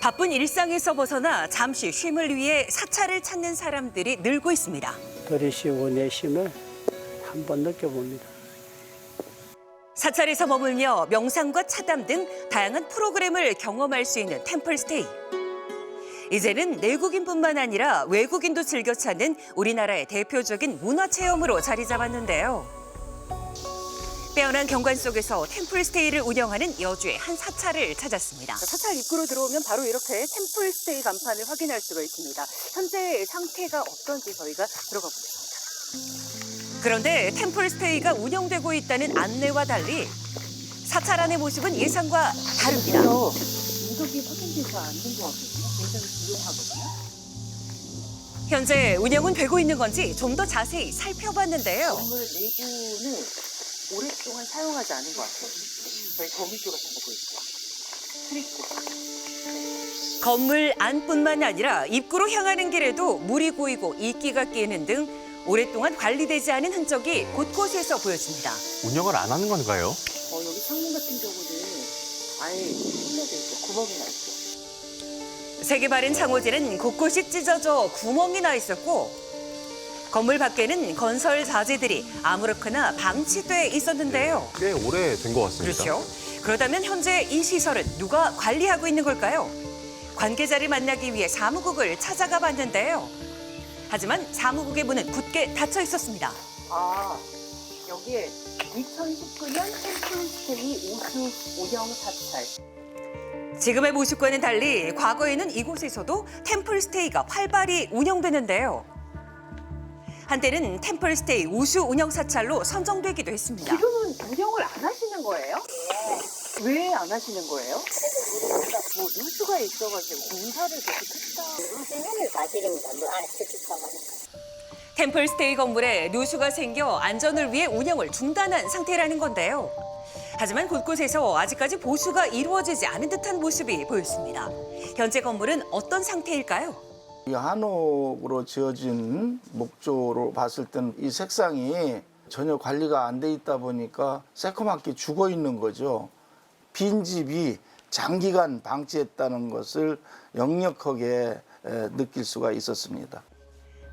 바쁜 일상에서 벗어나 잠시 쉼을 위해 사찰을 찾는 사람들이 늘고 있습니다. 들이쉬고 내쉬면 한번 느껴봅니다. 사찰에서 머물며 명상과 차담 등 다양한 프로그램을 경험할 수 있는 템플스테이. 이제는 내국인뿐만 아니라 외국인도 즐겨 찾는 우리나라의 대표적인 문화체험으로 자리 잡았는데요. 빼어난 경관 속에서 템플스테이를 운영하는 여주의 한 사찰을 찾았습니다. 사찰 입구로 들어오면 바로 이렇게 템플스테이 간판을 확인할 수가 있습니다. 현재 상태가 어떤지 저희가 들어가 보겠습니다. 그런데 템플스테이가 운영되고 있다는 안내와 달리 사찰 안의 모습은 예상과 다릅니다. 인적이 확인되지 않는 것 같거든요. 굉장히 조용하거든요. 현재 운영은 되고 있는 건지 좀 더 자세히 살펴봤는데요. 건물 내부는 오랫동안 사용하지 않은 것 같아요. 저희 거미줄 같은 거 보이시죠? 출입구. 건물 안뿐만 아니라 입구로 향하는 길에도 물이 고이고 이끼가 끼는 등 오랫동안 관리되지 않은 흔적이 곳곳에서 보여집니다. 운영을 안 하는 건가요? 여기 창문 같은 경우는 아예 뚫려져 있고 구멍이 나 있죠. 색이 바른 창호지는 곳곳이 찢어져 구멍이 나 있었고 건물 밖에는 건설 자재들이 아무렇거나 방치돼 있었는데요. 꽤 오래된 것 같습니다. 그렇죠. 그렇다면 현재 이 시설은 누가 관리하고 있는 걸까요? 관계자를 만나기 위해 사무국을 찾아가 봤는데요. 하지만 사무국의 문은 굳게 닫혀 있었습니다. 여기에 2019년 템플스테이 우수 운영 사찰. 지금의 모습과는 달리 과거에는 이곳에서도 템플스테이가 활발히 운영되는데요. 한때는 템플스테이 우수 운영 사찰로 선정되기도 했습니다. 지금은 운영을 안 하시는 거예요? 왜 안 하시는 거예요? 뭐 누수가 있어가지고 공사를 계속 했다. 누수는 사실입니다. 안에 스티커가. 템플스테이 건물에 누수가 생겨 안전을 위해 운영을 중단한 상태라는 건데요. 하지만 곳곳에서 아직까지 보수가 이루어지지 않은 듯한 모습이 보였습니다. 현재 건물은 어떤 상태일까요? 이 한옥으로 지어진 목조로 봤을 땐 이 색상이 전혀 관리가 안 돼 있다 보니까 새까맣게 죽어 있는 거죠. 빈집이 장기간 방치했다는 것을 역력하게 느낄 수가 있었습니다.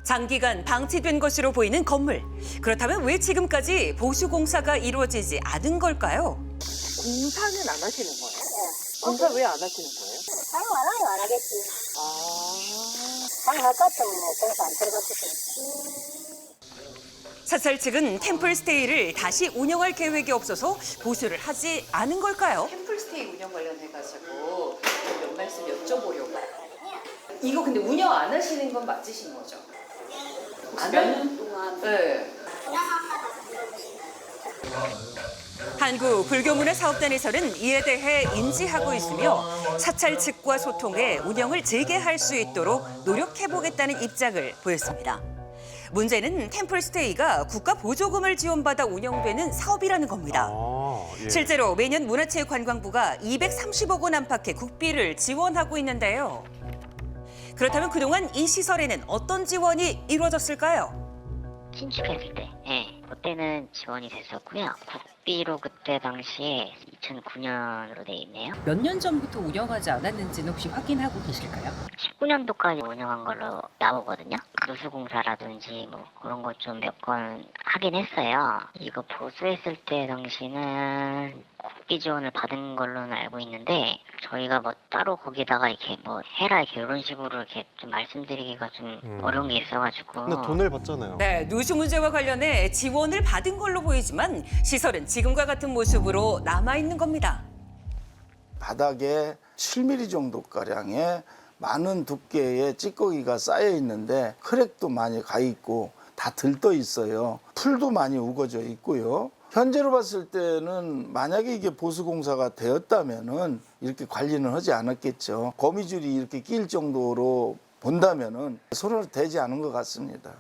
장기간 방치된 것으로 보이는 건물. 그렇다면 왜 지금까지 보수 공사가 이루어지지 않은 걸까요? 공사는 안 하시는 거예요? 공사 왜 안 하시는 거예요? 사용 안 하면 안 하겠지. 사용할 것 같으면 뭐 공사 안 들어갔겠지. 사찰 측은 템플스테이를 다시 운영할 계획이 없어서 보수를 하지 않은 걸까요? 템플스테이 운영 관련해가지고 몇 말씀 여쭤보려고. 이거 근데 운영 안 하시는 건 맞으신 거죠? 몇 년 동안? 네. 한국불교문화사업단에서는 이에 대해 인지하고 있으며 사찰 측과 소통해 운영을 재개할 수 있도록 노력해보겠다는 입장을 보였습니다. 문제는 템플스테이가 국가 보조금을 지원받아 운영되는 사업이라는 겁니다. 실제로 매년 문화체육관광부가 230억 원 안팎의 국비를 지원하고 있는데요. 그렇다면 그동안 이 시설에는 어떤 지원이 이루어졌을까요? 신축했을 때, 그때는 지원이 됐었고요. 국비로 그때 당시에 2009년으로 돼 있네요. 몇 년 전부터 운영하지 않았는지는 혹시 확인하고 계실까요? 19년도까지 운영한 걸로 나오거든요. 누수공사라든지 뭐 그런 것 좀 몇 건 하긴 했어요. 이거 보수했을 때 당시는 국비 지원을 받은 걸로는 알고 있는데 저희가 뭐 따로 거기다가 이렇게 뭐 해라 이런 식으로 이렇게 좀 말씀드리기가 좀 어려운 게 있어가지고. 근데 돈을 받잖아요. 네, 누수 문제와 관련해 지원을 받은 걸로 보이지만 시설은 지금과 같은 모습으로 남아있는 겁니다. 바닥에 7mm 정도가량의 많은 두께의 찌꺼기가 쌓여 있는데 크랙도 많이 가 있고 다 들떠 있어요. 풀도 많이 우거져 있고요. 현재로 봤을 때는 만약에 이게 보수공사가 되었다면은 이렇게 관리는 하지 않았겠죠. 거미줄이 이렇게 낄 정도로 본다면은 손으로 대지 않은 것 같습니다.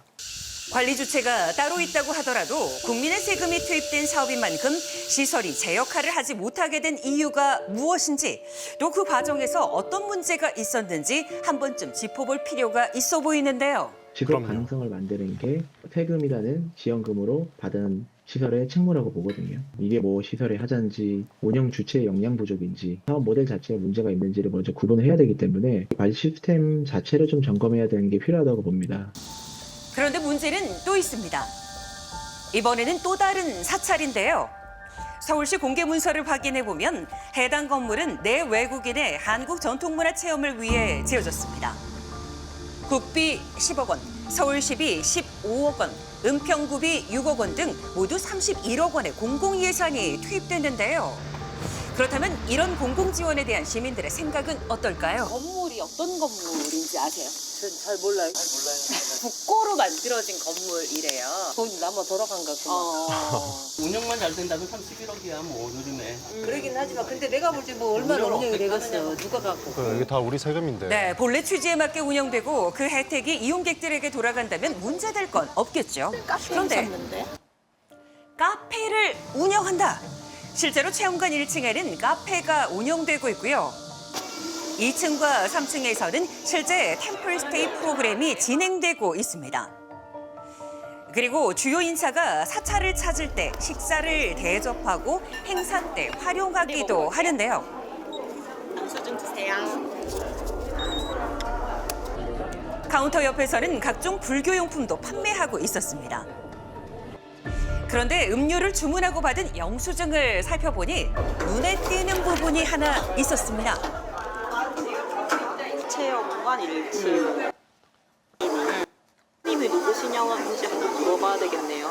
관리 주체가 따로 있다고 하더라도 국민의 세금이 투입된 사업인 만큼 시설이 제 역할을 하지 못하게 된 이유가 무엇인지 또 그 과정에서 어떤 문제가 있었는지 한 번쯤 짚어볼 필요가 있어 보이는데요. 지속 가능성을 만드는 게 세금이라는 지원금으로 받은 시설의 책무라고 보거든요. 이게 뭐 시설의 하자인지 운영 주체의 역량 부족인지 사업 모델 자체에 문제가 있는지를 먼저 구분을 해야 되기 때문에 관리 시스템 자체를 좀 점검해야 되는 게 필요하다고 봅니다. 그런데 문제는 또 있습니다. 이번에는 또 다른 사찰인데요. 서울시 공개문서를 확인해 보면 해당 건물은 내 외국인의 한국 전통문화 체험을 위해 지어졌습니다. 국비 10억 원, 서울시비 15억 원, 은평구비 6억 원 등 모두 31억 원의 공공예산이 투입됐는데요. 그렇다면 이런 공공지원에 대한 시민들의 생각은 어떨까요? 건물이 어떤 건물인지 아세요? 전 잘 몰라요. 국고로 만들어진 건물이래요. 돈 남아 돌아간 것 같구나. 운영만 잘 된다면 31억이야 뭐 오늘이네. 그러긴 하지만 근데 내가 볼 때 뭐 얼마나 운영이 되겠어. 누가 갖고. 이게 다 우리 세금인데. 네, 본래 취지에 맞게 운영되고 그 혜택이 이용객들에게 돌아간다면 문제될 건 없겠죠. 그런데 카페를 운영한다. 실제로 체험관 1층에는 카페가 운영되고 있고요. 2층과 3층에서는 실제 템플스테이 프로그램이 진행되고 있습니다. 그리고 주요 인사가 사찰을 찾을 때 식사를 대접하고 행사 때 활용하기도 하는데요. 영수 좀 주세요. 카운터 옆에서는 각종 불교용품도 판매하고 있었습니다. 그런데 음료를 주문하고 받은 영수증을 살펴보니 눈에 띄는 부분이 하나 있었습니다. 체험관 1층. 님이 누구시냐는지 한번 물어봐야 되겠네요.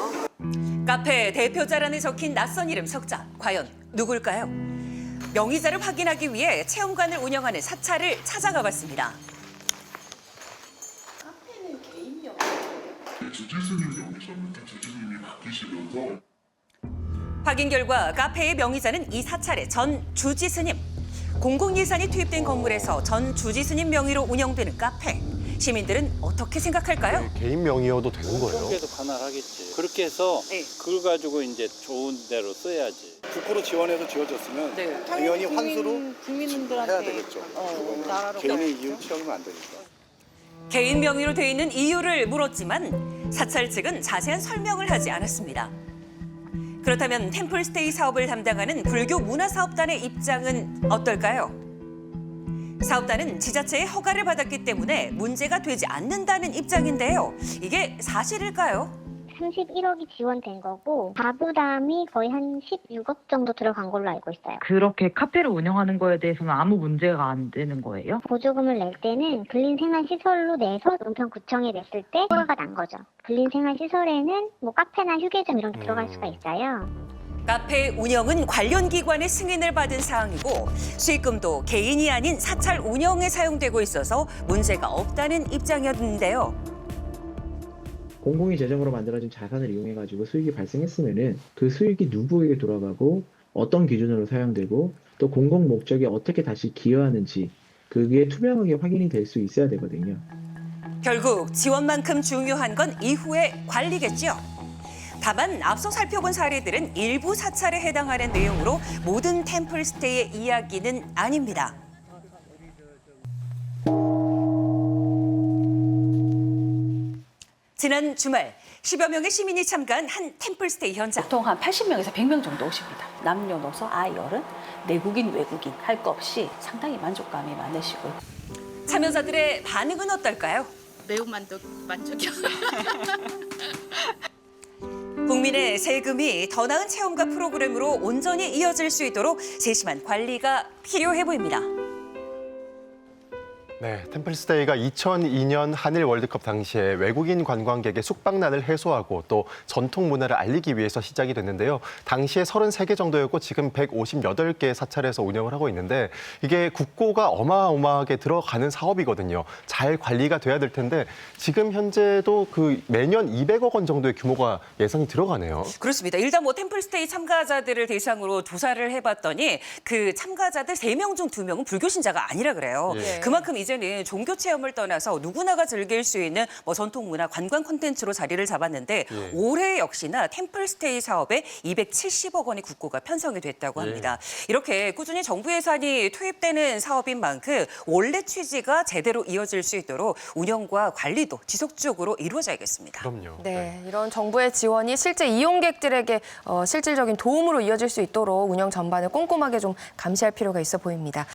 카페 대표자란에 적힌 낯선 이름 석자. 과연 누굴까요? 명의자를 확인하기 위해 체험관을 운영하는 사찰을 찾아가 봤습니다. 카페는 개인 명의예요? 주지스님 여기서부터 주지스님이 바뀌시면서 확인 결과 카페의 명의자는 이 사찰의 전 주지스님. 공공예산이 투입된 건물에서 전 주지스님 명의로 운영되는 카페. 시민들은 어떻게 생각할까요? 개인 명의여도 되는 거예요? 그런 게도 가능하겠지. 그렇게 해서 그걸 가지고 이제 좋은 데로 써야지. 국고로 지원해서 지어졌으면 당연히 환수로 해야 되겠죠. 개인의 이유 채우면 안 되니까. 개인 명의로 돼 있는 이유를 물었지만 사찰 측은 자세한 설명을 하지 않았습니다. 그렇다면 템플스테이 사업을 담당하는 불교 문화사업단의 입장은 어떨까요? 사업단은 지자체의 허가를 받았기 때문에 문제가 되지 않는다는 입장인데요. 이게 사실일까요? 31억이 지원된 거고 가부담이 거의 한 16억 정도 들어간 걸로 알고 있어요. 그렇게 카페를 운영하는 거에 대해서는 아무 문제가 안 되는 거예요? 보조금을 낼 때는 근린생활시설로 내서 은평구청에 냈을 때 허가가 난 거죠. 근린생활시설에는 뭐 카페나 휴게점 이런 게 들어갈 수가 있어요. 카페 운영은 관련 기관의 승인을 받은 사항이고 수익금도 개인이 아닌 사찰 운영에 사용되고 있어서 문제가 없다는 입장이었는데요. 공공의 재정으로 만들어진 자산을 이용해가지고 수익이 발생했으면은 그 수익이 누구에게 돌아가고 어떤 기준으로 사용되고 또 공공 목적에 어떻게 다시 기여하는지 그게 투명하게 확인이 될 수 있어야 되거든요. 결국 지원만큼 중요한 건 이후의 관리겠죠. 다만 앞서 살펴본 사례들은 일부 사찰에 해당하는 내용으로 모든 템플스테이의 이야기는 아닙니다. 지난 주말 10여 명의 시민이 참가한 한 템플스테이 현장. 보통 한 80명에서 100명 정도 오십니다. 남녀노소, 아이, 어른, 내국인, 외국인 할 거 없이 상당히 만족감이 많으시고요. 참여자들의 반응은 어떨까요? 매우 만족이요. 국민의 세금이 더 나은 체험과 프로그램으로 온전히 이어질 수 있도록 세심한 관리가 필요해 보입니다. 네, 템플스테이가 2002년 한일 월드컵 당시에 외국인 관광객의 숙박난을 해소하고 또 전통 문화를 알리기 위해서 시작이 됐는데요. 당시에 33개 정도였고 지금 158개의 사찰에서 운영을 하고 있는데 이게 국고가 어마어마하게 들어가는 사업이거든요. 잘 관리가 돼야 될 텐데 지금 현재도 그 매년 200억 원 정도의 규모가 예상이 들어가네요. 그렇습니다. 일단 뭐 템플스테이 참가자들을 대상으로 조사를 해봤더니 그 참가자들 3명 중 2명은 불교 신자가 아니라 그래요. 그만큼 이제 이제는 종교 체험을 떠나서 누구나가 즐길 수 있는 전통 문화 관광 콘텐츠로 자리를 잡았는데 예. 올해 역시나 템플스테이 사업에 270억 원의 국고가 편성이 됐다고 합니다. 이렇게 꾸준히 정부 예산이 투입되는 사업인 만큼 원래 취지가 제대로 이어질 수 있도록 운영과 관리도 지속적으로 이루어져야겠습니다. 그럼요. 네, 이런 정부의 지원이 실제 이용객들에게 실질적인 도움으로 이어질 수 있도록 운영 전반을 꼼꼼하게 좀 감시할 필요가 있어 보입니다.